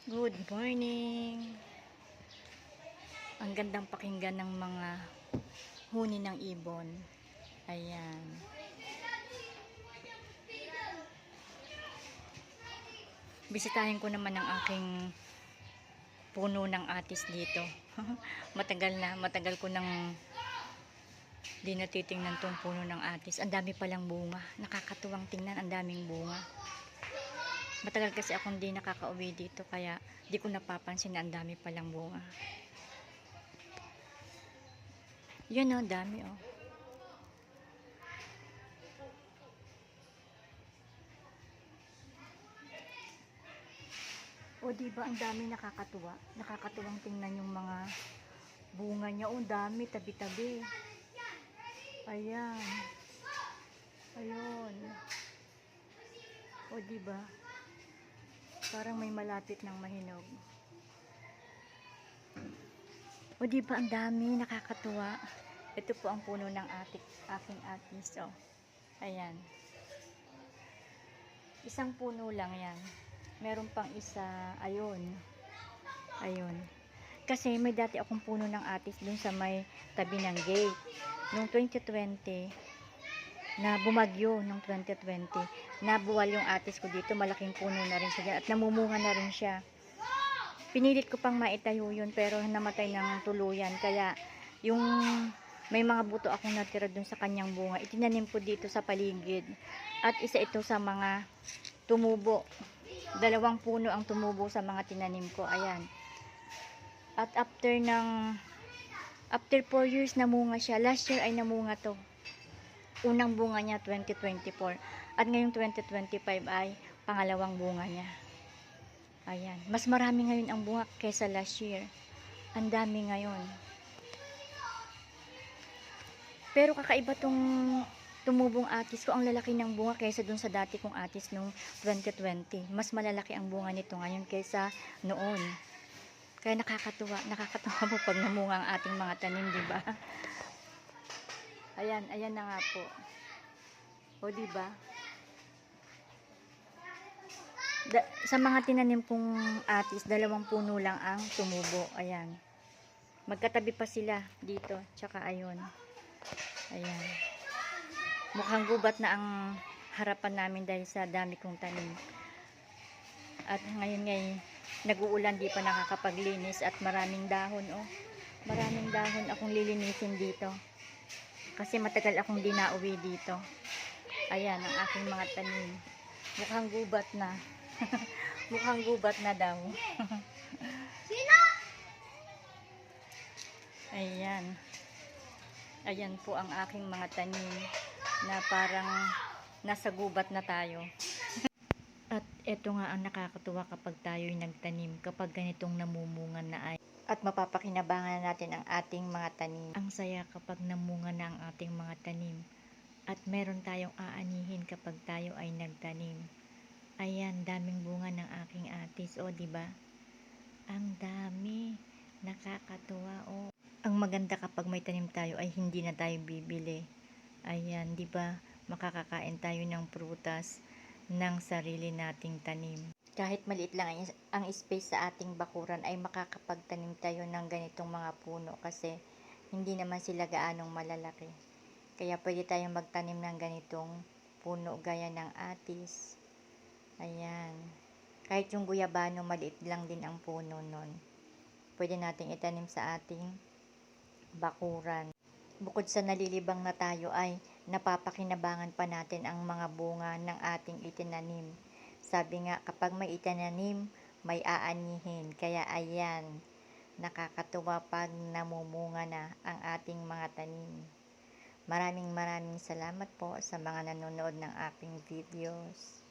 Good morning! Ang gandang pakinggan ng mga huni ng ibon. Ayan. Bisitahin ko naman ang aking puno ng atis dito. matagal ko nang di natitingnan tong puno ng atis. Ang dami palang bunga. Nakakatuwang tingnan, ang daming bunga. Matagal kasi akong di nakakauwi dito kaya di ko napapansin na ang dami palang bunga. Yun o, dami o. O diba ang dami, nakakatuwa. Nakakatuwang tingnan yung mga bunga niya. O dami, tabi-tabi. Ayan. Ayun. O diba? Parang may malapit ng mahinog. O diba ang dami, nakakatuwa. Ito po ang puno ng aking atis. O. Ayan. Isang puno lang yan. Meron pang isa. Ayun. Ayun. Kasi may dati akong puno ng atis dun sa may tabi ng gate. Noong 2020, na bumagyo noong 2020, nabuwal yung atis ko dito. Malaking puno na rin siya dyan. At namumunga na rin siya. Pinilit ko pang maitayo yun pero namatay ng tuluyan. Kaya yung may mga buto akong natira dun sa kanyang bunga, itinanim ko dito sa paligid. At isa ito sa mga tumubo. 2 puno ang tumubo sa mga tinanim ko. Ayan. At after 4 years namunga siya. Last year ay namunga to. Unang bunga niya 2024. At ngayong 2025 ay pangalawang bunga niya. Ayan. Mas marami ngayon ang bunga kaysa last year. Ang dami ngayon. Pero kakaiba tong tumubong atis ko. Ang lalaki ng bunga kaysa dun sa dati kong atis nung 2020. Mas malalaki ang bunga nito ngayon kaysa noon. Kaya nakakatuwa po pag namunga ang ating mga tanim, di ba? Ayan, ayan na nga po. O di ba? Sa mga tinanim kong atis, 2 puno lang ang tumubo. Ayan. Magkatabi pa sila dito, tsaka ayun. Ayan. Mukhang gubat na ang harapan namin dahil sa dami kong tanim. At ngayon nag-uulan, di pa nakakapaglinis at maraming dahon, oh. Maraming dahon akong lilinisin dito. Kasi matagal akong di nauwi dito. Ayan ang aking mga tanim. Mukhang gubat na. Mukhang gubat na daw. Sino? Ayan. Ayan po ang aking mga tanim na parang nasa gubat na tayo. At eto nga ang nakakatuwa kapag tayo'y nagtanim, kapag ganitong namumunga na ay at mapapakinabangan natin ang ating mga tanim. Ang saya kapag namunga na ang ating mga tanim at meron tayong aanihin kapag tayo ay nagtanim. Ayan, daming bunga ng aking atis, o diba? Ang dami, nakakatuwa, o. Ang maganda kapag may tanim tayo ay hindi na tayo bibili. Ayan, diba? Makakakain tayo ng prutas ng sarili nating tanim. Kahit maliit lang ang space sa ating bakuran ay makakapagtanim tayo ng ganitong mga puno kasi hindi naman sila gaanong malalaki. Kaya pwede tayong magtanim ng ganitong puno gaya ng atis. Ayan. Kahit yung guyabano, maliit lang din ang puno nun. Pwede nating itanim sa ating bakuran. Bukod sa nalilibang na tayo ay napapakinabangan pa natin ang mga bunga ng ating itinanim. Sabi nga, kapag may itinanim, may aanihin. Kaya ayan, nakakatuwa pag namumunga na ang ating mga tanim. Maraming salamat po sa mga nanonood ng aking videos.